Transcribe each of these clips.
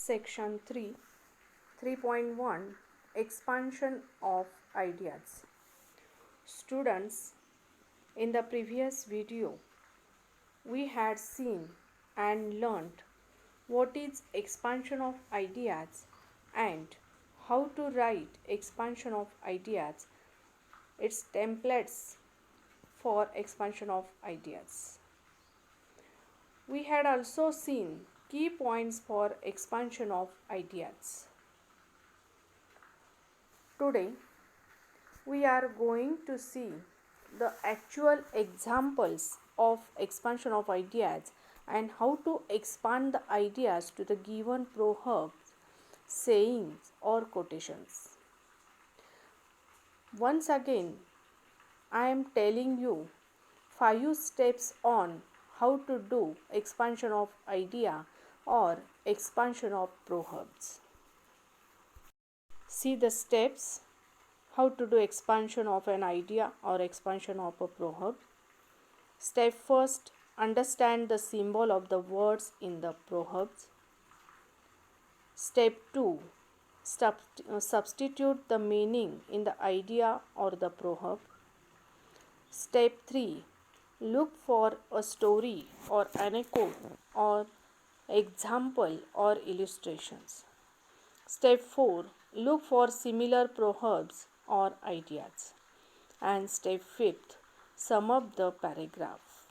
Section 3, 3.1 Expansion of Ideas. Students, in the previous video, we had seen and learned what is expansion of ideas and how to write expansion of ideas, its templates for expansion of ideas. We had also seen key points for expansion of ideas. Today, we are going to see the actual examples of expansion of ideas and how to expand the ideas to the given proverbs, sayings, or quotations. Once again, I am telling you 5 steps on how to do expansion of idea or expansion of proverbs. See the steps how to do expansion of an idea or expansion of a proverb. Step first, understand the symbol of the words in the proverbs. Step 2, substitute the meaning in the idea or the proverb. Step 3, look for a story or anecdote or example or illustrations. Step 4, look for similar proverbs or ideas. And step 5th, sum up the paragraph.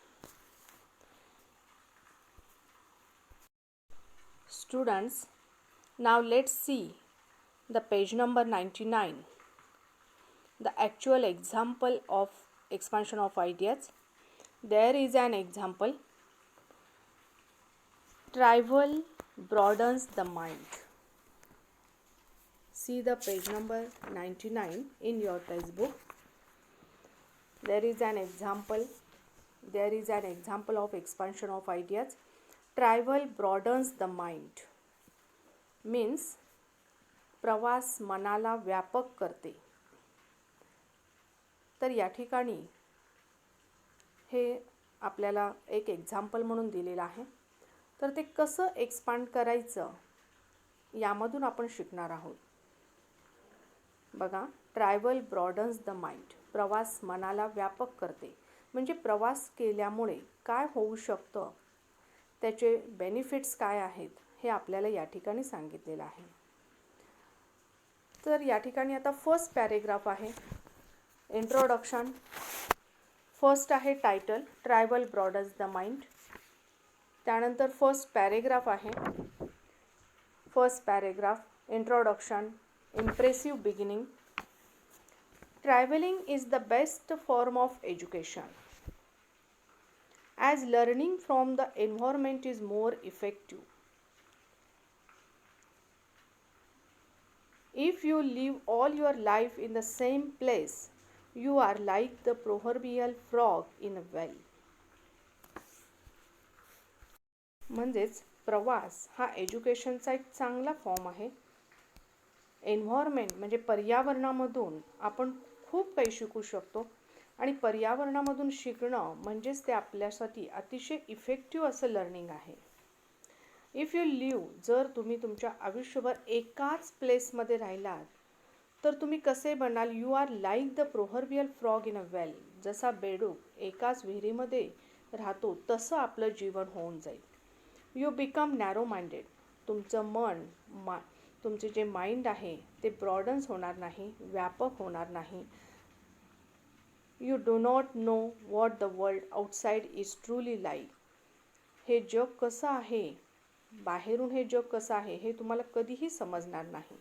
Students, now let's see the page number 99, the actual example of expansion of ideas. There is an example. Travel broadens the mind. See the page number 99 in your textbook. There is an example. There is an example of expansion of ideas. Travel broadens the mind. Means प्रवास मनाला व्यापक करते. तर या ठिकाणी हे आपल्याला एक एक्झाम्पल म्हणून दिलेलं आहे. तर ते कसं एक्सपांड करायचं यामधून आपण शिकणार आहोत. बघा, ट्रॅव्हल ब्रॉडन्स द माइंड. प्रवास मनाला व्यापक करते. म्हणजे प्रवास केल्यामुळे काय होऊ शकतं, त्याचे बेनिफिट्स काय आहेत हे आपल्याला या ठिकाणी सांगितलेलं आहे. तर या ठिकाणी आता फर्स्ट पॅरेग्राफ आहे, इंट्रोडक्शन. फर्स्ट आहे title, travel broadens the mind. त्यानंतर फर्स्ट पॅरेग्राफ आहे. First paragraph, introduction, impressive beginning. Traveling is the best form of education, as learning from the environment is more effective. If you live all your life in the same place, you are like the proverbial frog in a well. म्हणजेच प्रवास हा एज्युकेशनचा एक चांगला form आहे. Environment म्हणजे पर्यावरणामधून आपण खूप काही शिकू शकतो आणि पर्यावरणामधून शिकणं म्हणजेच ते आपल्यासाठी अतिशय इफेक्टिव्ह असं लर्निंग आहे. इफ यू लिव्ह, जर तुम्ही तुमच्या आयुष्यभर एकाच प्लेसमध्ये राहिलात तर तुम्ही कसे बनाल. You are like the proverbial frog in a well. जसा बेडूक एकाच विहिरीमध्ये राहतो तसं आपलं जीवन होऊन जाईल. You become narrow minded. तुमचं मन तुमचे जे माइंड आहे ते ब्रॉडन्स होणार नाही, व्यापक होणार नाही. You do not know what the world outside is truly like. हे जग कसं आहे, बाहेरून हे जग कसं आहे हे तुम्हाला कधीही समजणार नाही.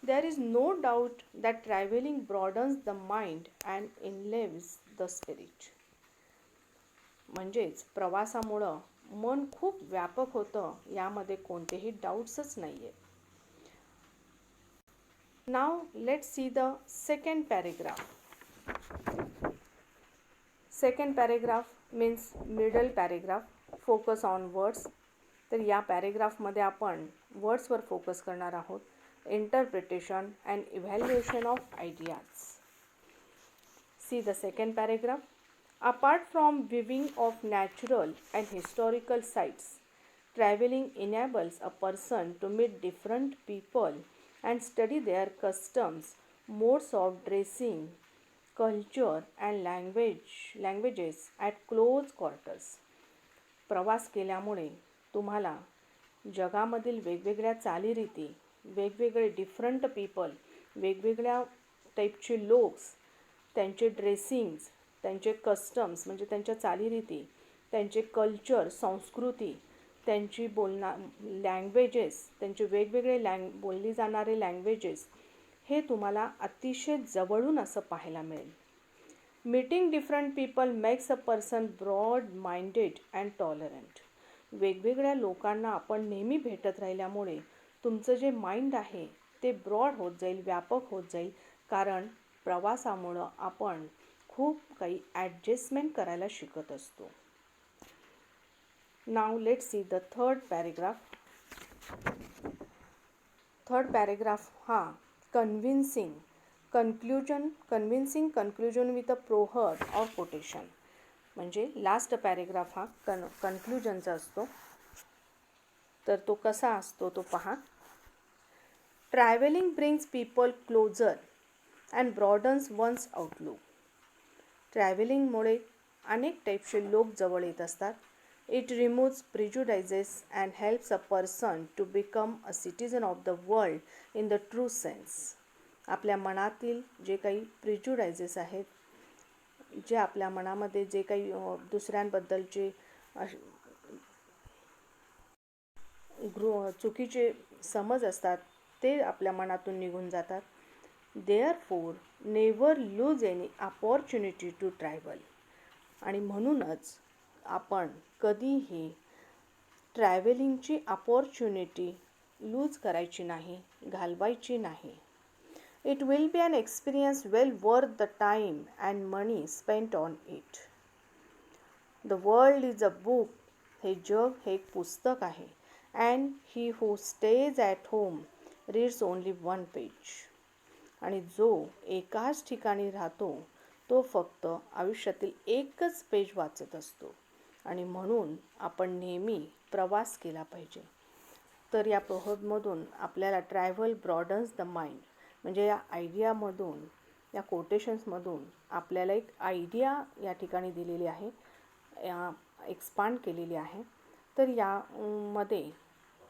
There is no doubt that travelling broadens the mind and enlivens the spirit. म्हणजेच प्रवासामुळं मन खूप व्यापक होतं, यामध्ये कोणतेही डाऊट्सच नाही आहेत. Now let's see the second paragraph. Second paragraph means middle paragraph. Focus on words. तर या पॅरेग्राफमध्ये आपण वर्ड्सवर फोकस करणार आहोत. Interpretation and evaluation of ideas. See the second paragraph. Apart from viewing of natural and historical sites, Traveling enables a person to meet different people and study their customs, modes of dressing, culture and languages at close quarters. प्रवास केल्यामुळे तुम्हाला जगामधील वेगवेगळ्या चालीरीती, वेगवेगळे different people, वेगवेगळ्या टाईपचे looks, त्यांचे dressings, त्यांचे कस्टम्स म्हणजे त्यांच्या चालीरीती, त्यांचे कल्चर, संस्कृती, त्यांची लँग्वेजेस, त्यांचे वेगवेगळे बोलली जाणारे लँग्वेजेस, हे तुम्हाला अतिशय जवळून असं पाहायला मिळेल. Meeting different people makes a person broad minded and tolerant. वेगवेगळ्या लोकांना आपण नेहमी भेटत राहिल्यामुळे तुमचं जे माइंड आहे ते ब्रॉड होत जाईल, व्यापक होत जाईल. कारण प्रवासामुळं आपण खूप काही ॲडजस्टमेंट करायला शिकत असतो. Now let's see the third paragraph. Third paragraph हा convincing conclusion with a proverb or quotation. म्हणजे लास्ट पॅरेग्राफ हा कन्क्ल्युजनचा असतो. तर तो कसा असतो तो पहा. Travelling brings people closer and broadens one's outlook. ट्रॅव्हलिंगमुळे अनेक टाईपचे लोक जवळ येत असतात. It removes prejudices and helps a person to become a citizen of the world in the true sense. आपल्या मनातील जे काही प्रिज्युडायझेस आहेत, जे आपल्या मनामध्ये जे काही दुसऱ्यांबद्दलचे चुकीचे समज असतात ते आपल्या मनातून निघून जातात. Therefore never lose any opportunity to travel. आणि म्हणूनच आपण कधीही ट्रॅव्हलिंगची अपॉर्च्युनिटी लूज करायची नाही, घालवायची नाही. It will be an experience well worth the time and money spent on it. The world is a book. हे जग हे एक पुस्तक आहे. And he who stays at home reads only one page. आणि जो एकाच ठिकाणी राहतो तो फक्त आयुष्यातील एकच पेज वाचत असतो. आणि म्हणून आपण नेहमी प्रवास केला पाहिजे. तर या प्रोहर्बमधून आपल्याला ट्रॅव्हल ब्रॉडन्स द माइंड म्हणजे या आयडियामधून, या कोटेशन्समधून आपल्याला एक आयडिया या ठिकाणी दिलेली आहे, एक्सपांड केलेली आहे. तर यामध्ये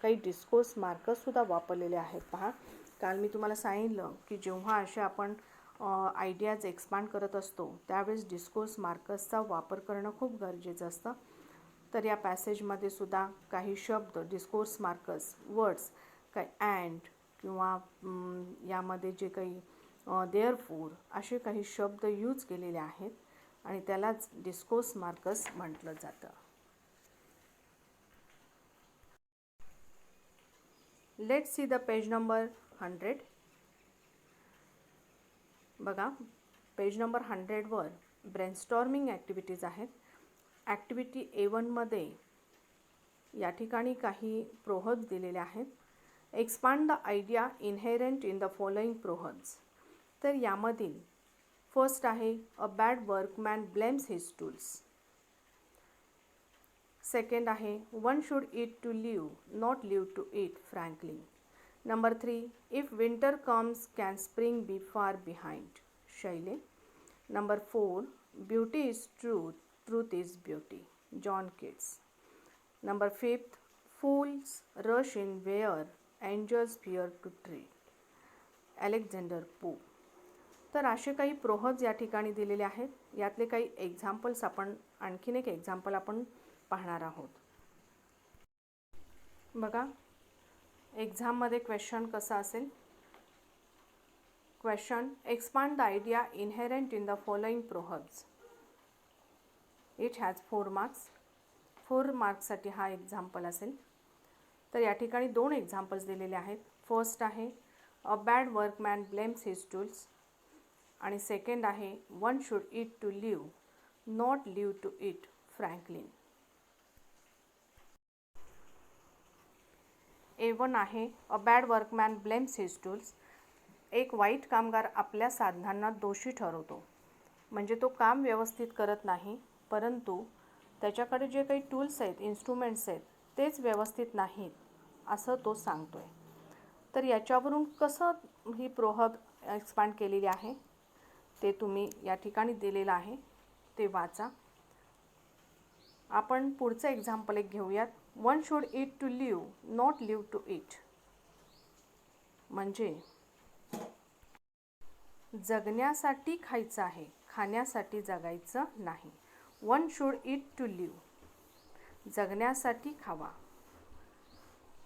काही डिस्कोर्स मार्कर्ससुद्धा वापरलेले आहेत. पहा, काल मी तुम्हाला सांगितलं की जेव्हा असे आपण आयडियाज एक्सपांड करत असतो त्यावेळेस डिस्कोर्स मार्कर्सचा वापर करणं खूप गरजेचं असतं. तर या पॅसेजमध्ये सुद्धा काही शब्द डिस्कोर्स मार्कर्स, वर्ड्स, काही अँड किंवा यामध्ये जे काही देअरफोर असे काही शब्द यूज केलेले आहेत आणि त्यालाच डिस्कोर्स मार्कर्स म्हटलं जातं. Let's see the page number 100. बघा, पेज नंबर 100वर ब्रेनस्टॉर्मिंग ॲक्टिव्हिटीज आहेत. ॲक्टिव्हिटी A1मध्ये या ठिकाणी काही प्रोहर्ब्स दिलेले आहेत. Expand the idea inherent in the following proverbs. तर यामधील फर्स्ट आहे a bad workman blames his tools. Second आहे one should eat to live, not live to eat, Franklin. Number 3, if winter comes can spring be far behind, Shelley. Number 4, beauty is truth, truth is beauty, John Keats. Number 5, fools rush in where angels fear to tread, Alexander Pope. तर असे काही प्रोहर्ब्स या ठिकाणी दिलेले आहेत. यातले काही examples आपण आणखीन एक एक्झाम्पल आपण पाहणार आहोत. बघा, एक्झाममध्ये क्वेश्चन कसा असेल. Question, expand the idea inherent in the following proverbs. It has 4 marks. 4 मार्क्ससाठी हा एक्झाम्पल असेल. तर या ठिकाणी 2 एक्झाम्पल्स दिलेले आहेत. फर्स्ट आहे a bad workman blames his tools आणि सेकंड आहे one should eat to live, not live to eat, Franklin. A1 आहे a bad workman blames his tools. एक वाईट कामगार आपल्या साधनांना दोषी ठरवतो. म्हणजे तो काम व्यवस्थित करत नाही, परंतु त्याच्याकडे जे काही टूल्स आहेत, इन्स्ट्रुमेंट्स आहेत तेच व्यवस्थित नाहीत असं तो सांगतोय. तर याच्यावरून कसं ही प्रोहब एक्सपांड केलेली आहे ते तुम्ही या ठिकाणी दिलेलं आहे ते वाचा. आपण पुढचं एक्झाम्पल एक घेऊयात. One should eat to live, not live to eat. म्हणजे जगण्यासाठी खायचं आहे, खाण्यासाठी जगायचं नाही. One should eat to live, जगण्यासाठी खावा,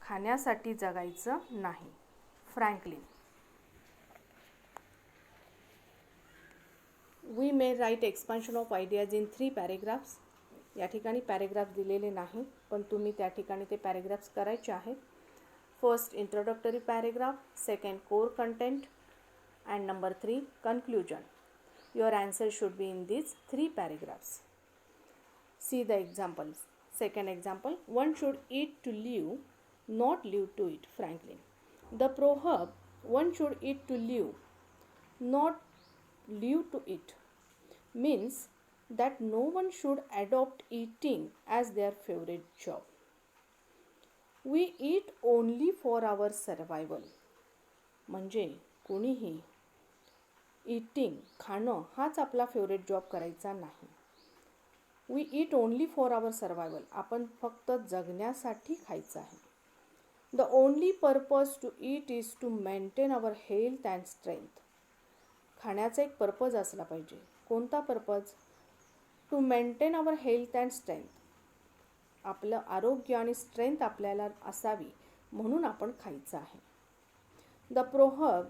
खाण्यासाठी जगायचं नाही. Franklin. We may write expansion of ideas in 3 paragraphs. या ठिकाणी पॅरेग्राफ दिलेले नाही, पण तुम्ही त्या ठिकाणी ते पॅरेग्राफ्स करायचे आहेत. First introductory paragraph, second core content, and number 3 conclusion. Your answer should be in these 3 paragraphs. See the examples. Second example, one should eat to live, not live to eat. Franklin. The proverb one should eat to live, not live to eat means that no one should adopt eating as their favorite job. We eat only for our survival. म्हणजे कोणीही eating, खाणं हाच आपला favourite job करायचा नाही. We eat only for our survival. आपण फक्त जगण्यासाठी खायचं आहे. The only purpose to eat is to maintain our health and strength. खाण्याचा एक पर्पज असला पाहिजे. कोणता purpose? To maintain our health and strength. आपलं आरोग्य आणि स्ट्रेंथ आपल्याला असावी म्हणून आपण खायचं आहे. The proverb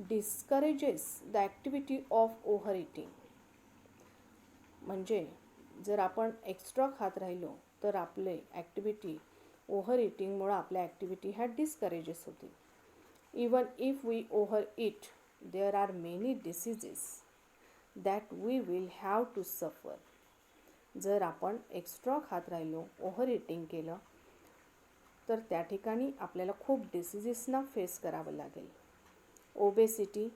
discourages the activity of over eating. म्हणजे जर आपण एक्स्ट्रा खात राहिलो तर आपले ॲक्टिव्हिटी ओव्हर इटिंगमुळं आपल्या ॲक्टिव्हिटी ह्या डिस्करेजेस होतील. Even if we overeat there are many diseases that we will have to suffer. जर आपण एक्स्ट्रा खात राहिलो, ओव्हर इटिंग केलं तर त्या ठिकाणी आपल्याला खूप डिसीजेसना फेस करावं लागेल. ओबेसिटी,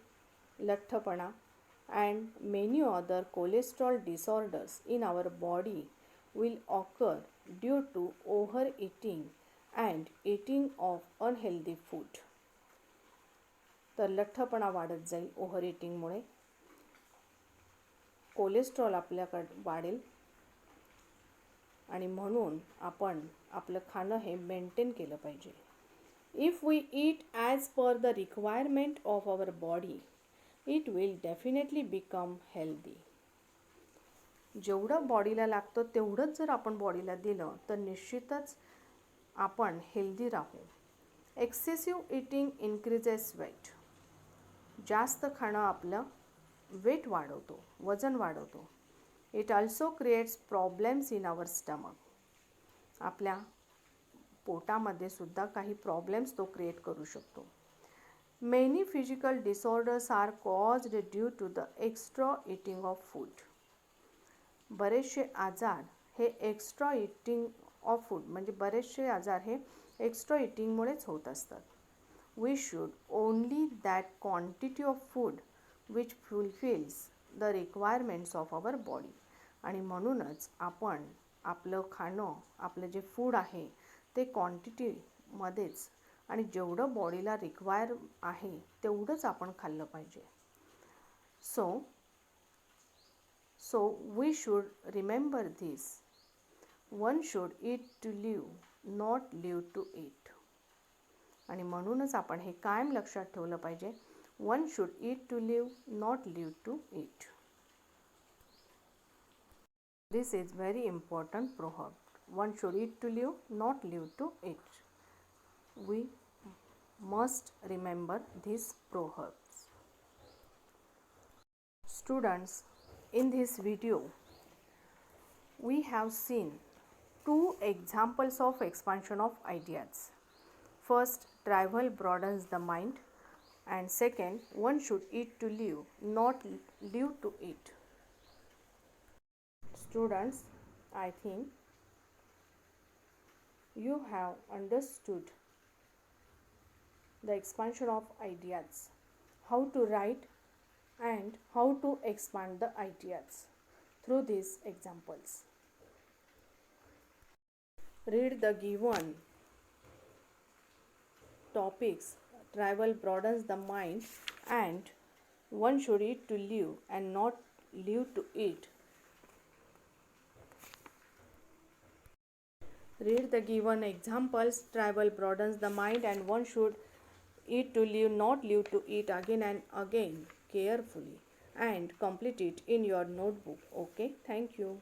लठ्ठपणा and many other cholesterol disorders in our body will occur due to overeating and eating of unhealthy food. तर लठ्ठपणा वाढत जाईल ओव्हर इटिंगमुळे, कोलेस्ट्रॉल आपल्याकडे वाढेल आणि म्हणून आपण आपलं खाणं हे मेंटेन केलं पाहिजे. If we eat as per the requirement of our body, it will definitely become healthy. जेवढं बॉडीला लागतं तेवढंच जर आपण बॉडीला दिलं तर निश्चितच आपण हेल्दी राहू. Excessive eating increases weight. जास्त खाणं आपलं वेट वाढवतो, वजन वाढवतो. It also creates problems in our stomach. आपल्या पोटामध्ये सुद्धा काही प्रॉब्लेम्स तो क्रिएट करू शकतो. Many physical disorders are caused due to the extra eating of food. बरेचसे आजार हे एक्स्ट्रा ईटिंग ऑफ फूड म्हणजे बरेचसे आजार हे एक्स्ट्रा ईटिंगमुळेच होत असतात. We should only that quantity of food which fulfils the requirements of our body. आणि म्हणूनच आपण आपलं खाणं, आपलं जे फूड आहे ते क्वांटिटीमध्येच आणि जेवढं बॉडीला रिक्वायर आहे तेवढंच आपण खाल्लं पाहिजे. So we should remember this. One should eat to live, not live to eat. आणि म्हणूनच आपण हे कायम लक्षात ठेवलं पाहिजे. One should eat to live, not live to eat. This is very important proverb. One should eat to live, not live to eat. We must remember these proverbs. Students, in this video, we have seen 2 examples of expansion of ideas. First, travel broadens the mind, and second, one should eat to live, not live to eat. Students, I think you have understood the expansion of ideas, how to write and how to expand the ideas through these examples. Read the given topics. Travel broadens the mind, and one should eat to live and not live to eat. Read the given examples. Travel broadens the mind, and one should eat to live, not live to eat, again and again carefully, and complete it in your notebook. Okay, thank you.